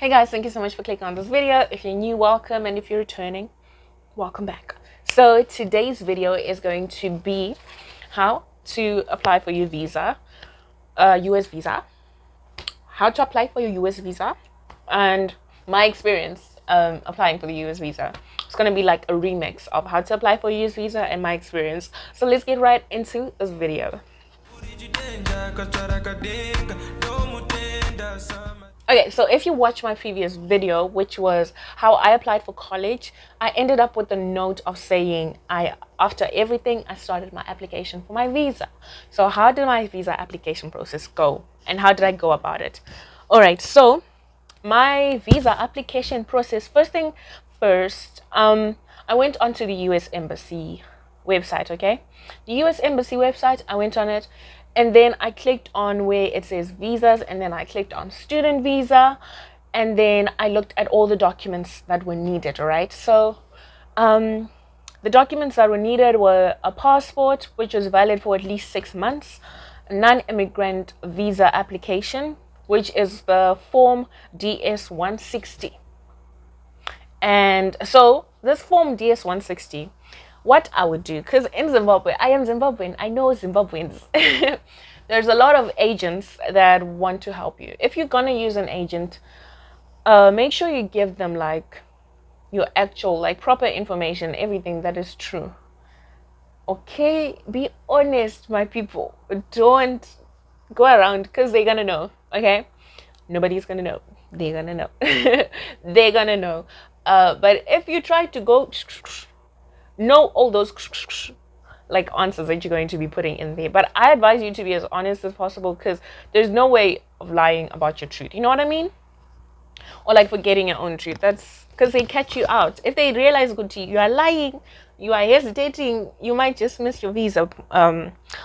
Hey guys, thank you so much for clicking on this video. If you're new, welcome, and if you're returning, welcome back. So today's video is going to be how to apply for your visa, US visa, how to apply for your US visa, and my experience applying for the US visa. It's going to be like a remix of how to apply for US visa and my experience. So let's get right into this video. Okay, so if you watch my previous video, which was how I applied for college, I ended up with a note of saying after everything, I started my application for my visa. So how did my visa application process go and how did I go about it? All right, so my visa application process, first thing first, I went onto the US Embassy website, okay? The US Embassy website, I went on it, and then I clicked on where it says visas, and then I clicked on student visa, and then I looked at all the documents that were needed, all right? So the documents that were needed were a passport, which was valid for at least 6 months, a non-immigrant visa application, which is the form DS-160. And so this form DS-160, what I would do, because in Zimbabwe, I am Zimbabwean, I know Zimbabweans. There's a lot of agents that want to help you. If you're gonna use an agent, make sure you give them like your actual, like proper information, everything that is true. Okay, be honest, my people. Don't go around, because they're gonna know. Okay, nobody's gonna know. They're gonna know. They're gonna know. But if you try to go know all those like answers that you're going to be putting in there, but I advise you to be as honest as possible, because there's no way of lying about your truth. You know what I mean? Or like forgetting your own truth. That's because they catch you out. If they realize you are lying, you are hesitating, you might just miss your visa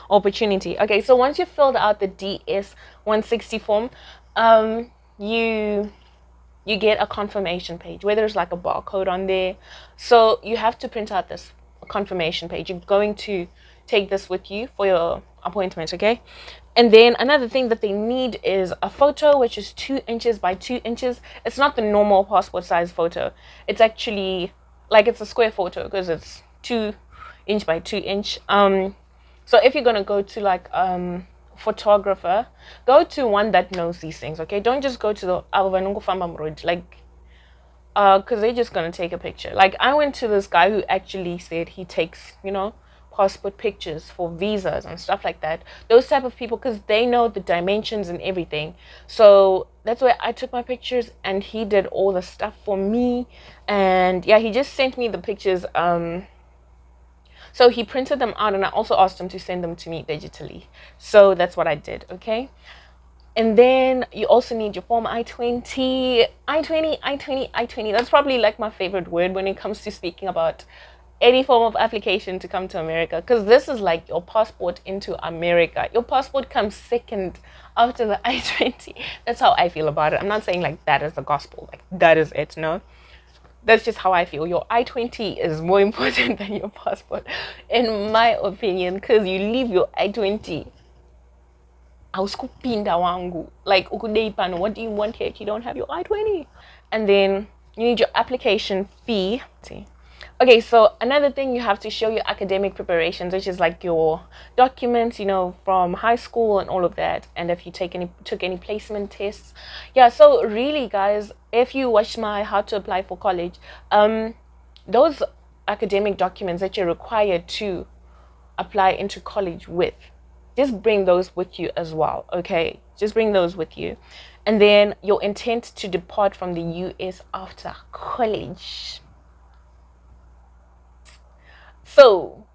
opportunity. Okay, so once you filled out the DS-160 form, you get a confirmation page where there's like a barcode on there. So you have to print out this confirmation page. You're going to take this with you for your appointment, okay? And then another thing that they need is a photo, which is 2 inches by 2 inches. It's not the normal passport size photo. It's actually like it's a square photo because it's 2 inch by 2 inch. So if you're gonna go to like photographer, go to one that knows these things, okay? Don't just go to the road, like because they're just gonna take a picture. Like I went to this guy who actually said he takes, passport pictures for visas and stuff like that. Those type of people, because they know the dimensions and everything. So that's where I took my pictures, and he did all the stuff for me. And yeah, he just sent me the pictures. So he printed them out, and I also asked him to send them to me digitally. So that's what I did, okay? And then you also need your form I-20. I-20. That's probably like my favorite word when it comes to speaking about any form of application to come to America, because this is like your passport into America. Your passport comes second after the I-20. That's how I feel about it. I'm not saying like that is the gospel, like that is it, no. That's just how I feel. Your I-20 is more important than your passport, in my opinion, because you leave your I-20. Like, what do you want here if you don't have your I-20? And then you need your application fee. Okay, so another thing, you have to show your academic preparations, which is like your documents, from high school and all of that. And if you took any placement tests. Yeah, so really, guys, if you watch my how to apply for college, those academic documents that you're required to apply into college with, just bring those with you as well, okay? Just bring those with you. And then your intent to depart from the US after college. So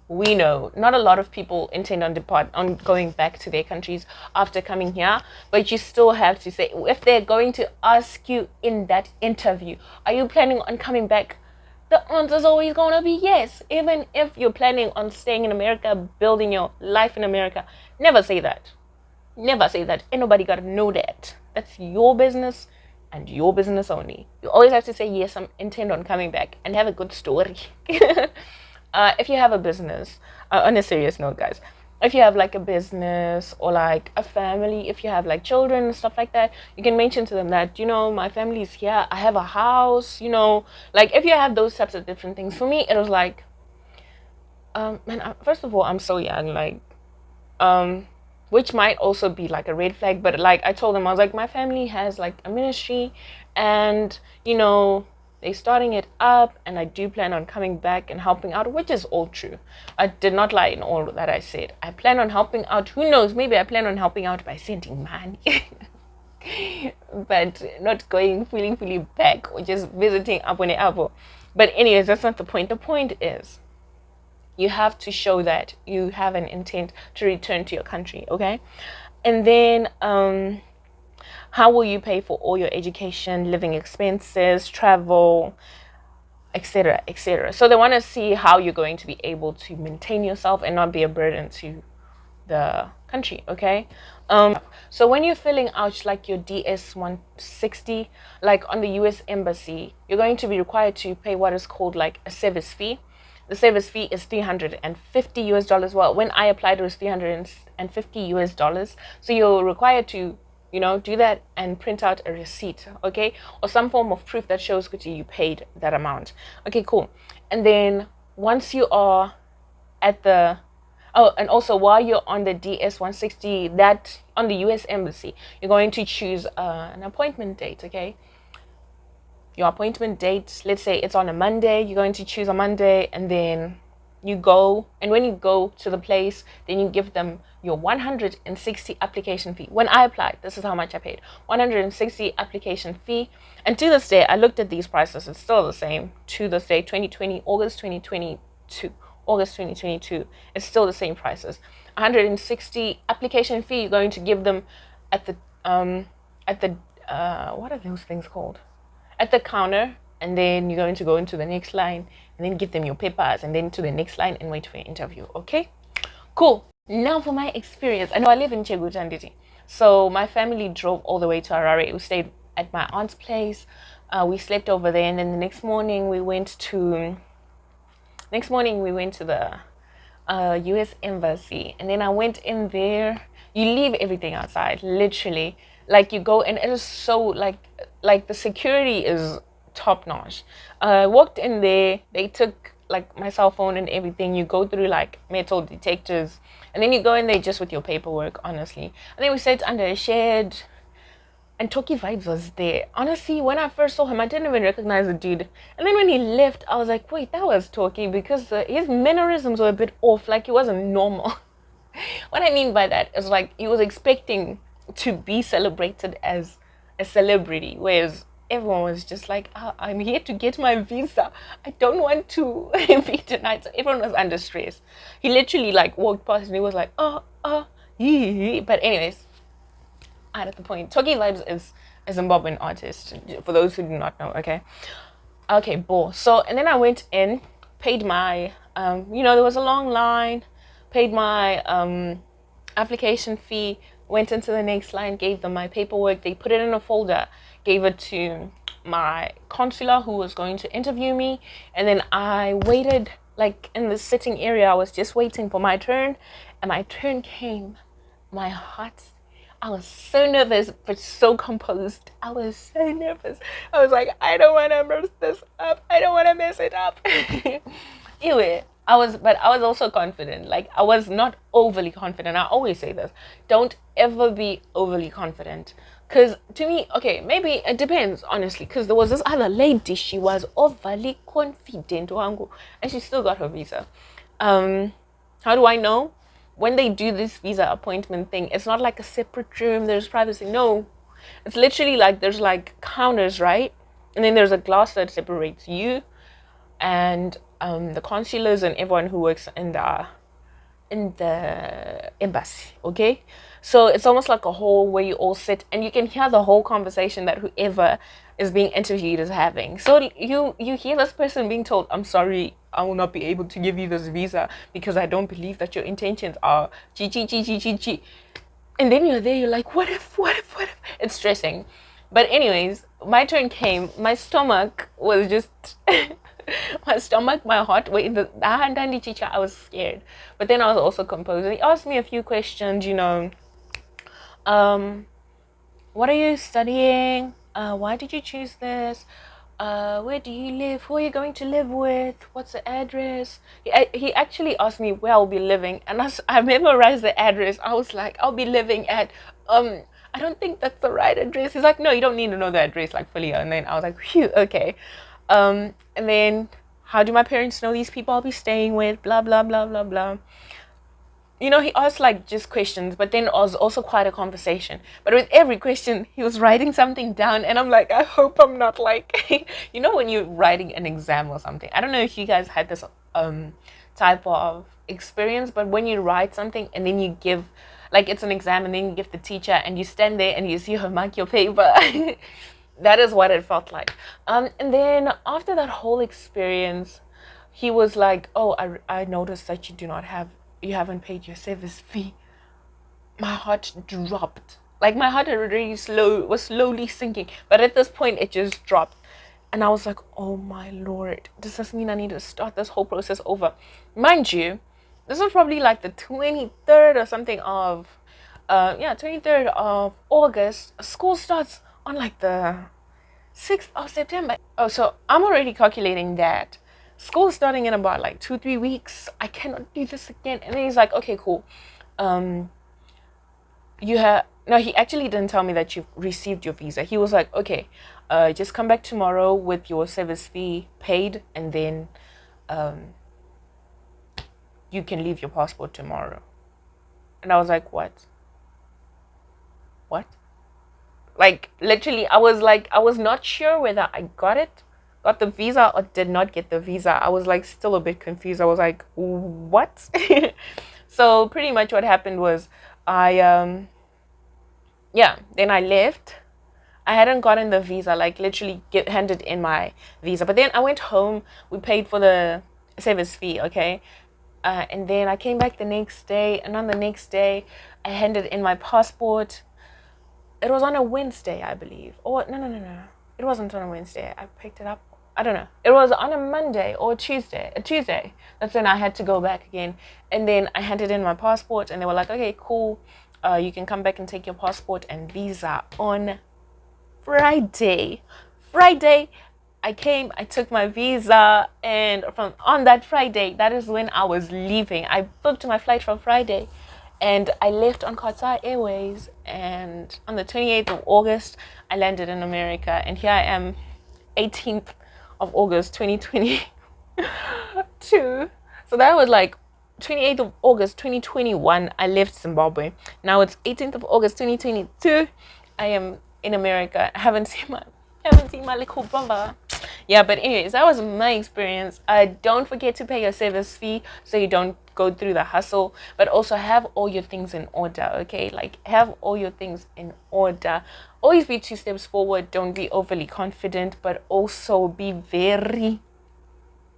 we know not a lot of people intend on going back to their countries after coming here, but you still have to say, if they're going to ask you in that interview, are you planning on coming back? The answer is always going to be yes. Even if you're planning on staying in America, building your life in America, never say that. Never say that. Ain't nobody got to know that. That's your business and your business only. You always have to say, yes, I'm intend on coming back, and have a good story. If you have a business, on a serious note, guys, if you have like a business or like a family, if you have like children and stuff like that, you can mention to them that, you know, my family is here, I have a house, you know, like if you have those types of different things. For me, it was like, man, first of all, I'm so young, like, which might also be like a red flag, but like I told them, I was like, my family has like a ministry, and you know, they're starting it up, and I do plan on coming back and helping out, which is all true. I did not lie in all that I said. I plan on helping out. Who knows, maybe I plan on helping out by sending money. But not going fully back or just visiting up on the apple. But anyways, that's not the point. The point is, you have to show that you have an intent to return to your country, okay? And then how will you pay for all your education, living expenses, travel, etc., etc.? So they want to see how you're going to be able to maintain yourself and not be a burden to the country, okay? So when you're filling out like your DS-160, like on the US Embassy, you're going to be required to pay what is called like a service fee. The service fee is $350. Well, when I applied, it was $350. So you're required to, you know, do that and print out a receipt, okay? Or some form of proof that shows that you paid that amount. Okay, cool. And then once you are at the, oh, and also while you're on the DS-160, that on the US Embassy, you're going to choose an appointment date, okay? Your appointment date, let's say it's on a Monday, you're going to choose a Monday, and then you go, and when you go to the place, then you give them your 160 application fee. When I applied, this is how much I paid: 160 application fee. And to this day, I looked at these prices, it's still the same. To this day, August 2022, it's still the same prices. 160 application fee, you're going to give them at the what are those things called? At the counter, and then you're going to go into the next line and then give them your papers, and then to the next line and wait for your interview. Okay, cool. Now for my experience. I know I live in Chegutanditi, so my family drove all the way to Harare. We stayed at my aunt's place. We slept over there, and then the next morning we went to the US Embassy, and then I went in there. You leave everything outside, literally. Like you go, and it is so like the security is top notch. I walked in there, they took like my cell phone and everything. You go through like metal detectors, and then you go in there just with your paperwork, honestly. And then we sat under a shed, and Toki Vibes was there. Honestly, when I first saw him, I didn't even recognize the dude. And then when he left, I was like, wait, that was Toki, because his mannerisms were a bit off, like he wasn't normal. What I mean by that is like he was expecting to be celebrated as a celebrity, whereas everyone was just like, oh, I'm here to get my visa, I don't want to be denied. So everyone was under stress. He literally like walked past and he was like, yeah. But anyways, out of the point, Toki Vibes is a Zimbabwean artist, for those who do not know. Okay, ball. So, and then I went in, paid my there was a long line, paid my application fee, went into the next line, gave them my paperwork. They put it in a folder, gave it to my consular who was going to interview me. And then I waited like in the sitting area. I was just waiting for my turn, and my turn came. My heart, I was so nervous, but so composed. I was so nervous. I was like, I don't want to mess this up. I don't want to mess it up. Anyway, but I was also confident. Like, I was not overly confident. I always say this: don't ever be overly confident. Because to me, okay, maybe it depends, honestly. Because there was this other lady, she was overly confident, and she still got her visa. How do I know? When they do this visa appointment thing, it's not like a separate room, there's privacy. No, it's literally like there's like counters, right? And then there's a glass that separates you and the consulars and everyone who works in the embassy. Okay, so it's almost like a hall where you all sit and you can hear the whole conversation that whoever is being interviewed is having. So you hear this person being told, I'm sorry, I will not be able to give you this visa because I don't believe that your intentions are g. And then you're there, you're like, what if? It's stressing. But anyways, my turn came. My stomach was just my stomach, my heart. Wait, the teacher, I was scared. But then I was also composed. He asked me a few questions, you know. What are you studying? Why did you choose this? Where do you live? Who are you going to live with? What's the address? He actually asked me where I'll be living, and I memorized the address. I was like, I'll be living at I don't think that's the right address. He's like, no, you don't need to know the address like fully. And then I was like, phew, okay. And then how do my parents know these people I'll be staying with? Blah blah blah blah blah. You know, he asked like just questions, but then it was also quite a conversation. But with every question, he was writing something down, and I'm like, I hope I'm not like, you know, when you're writing an exam or something. I don't know if you guys had this type of experience, but when you write something and then you give, like it's an exam, and then you give the teacher, and you stand there and you see her mark your paper. That is what it felt like. And then after that whole experience, he was like, oh, I noticed that you haven't paid your service fee. My heart dropped. Like my heart already was slowly sinking. But at this point, it just dropped. And I was like, oh my Lord, does this mean I need to start this whole process over? Mind you, this was probably like the 23rd or something of, 23rd of August. School starts on like the 6th of September. Oh, so I'm already calculating that school starting in about like 2-3 weeks. I cannot do this again. And then he's like, okay, cool. He actually didn't tell me that you've received your visa. He was like, okay, just come back tomorrow with your service fee paid, and then you can leave your passport tomorrow. And I was like, what? Like literally, I was not sure whether I got the visa or did not get the visa. I was like still a bit confused. I was like, what? So pretty much what happened was then I left. I hadn't gotten the visa, like literally handed in my visa. But then I went home, we paid for the service fee, okay? And then I came back the next day, and on the next day I handed in my passport. It was on a Wednesday, I believe. Or no. It wasn't on a Wednesday. I picked it up. I don't know. It was on a Monday or Tuesday. A Tuesday. That's when I had to go back again. And then I handed in my passport, and they were like, okay, cool. You can come back and take your passport and visa on Friday. I came, I took my visa, and on that Friday, that is when I was leaving. I booked my flight for Friday. And I left on Qatar Airways, and on the 28th of August, I landed in America. And here I am, 18th of August, 2022. So that was like 28th of August, 2021, I left Zimbabwe. Now it's 18th of August, 2022. I am in America. I haven't seen my little brother. Yeah, but anyways, that was my experience. Don't forget to pay your service fee so you don't go through the hustle, but also have all your things in order, okay? Like, have all your things in order. Always be 2 steps forward. Don't be overly confident, but also be very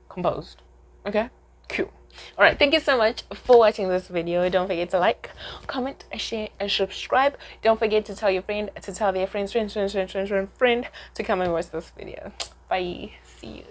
composed, okay? Cool. All right, thank you so much for watching this video. Don't forget to like, comment, share, and subscribe. Don't forget to tell your friend to tell their friend to come and watch this video. Bye. See you.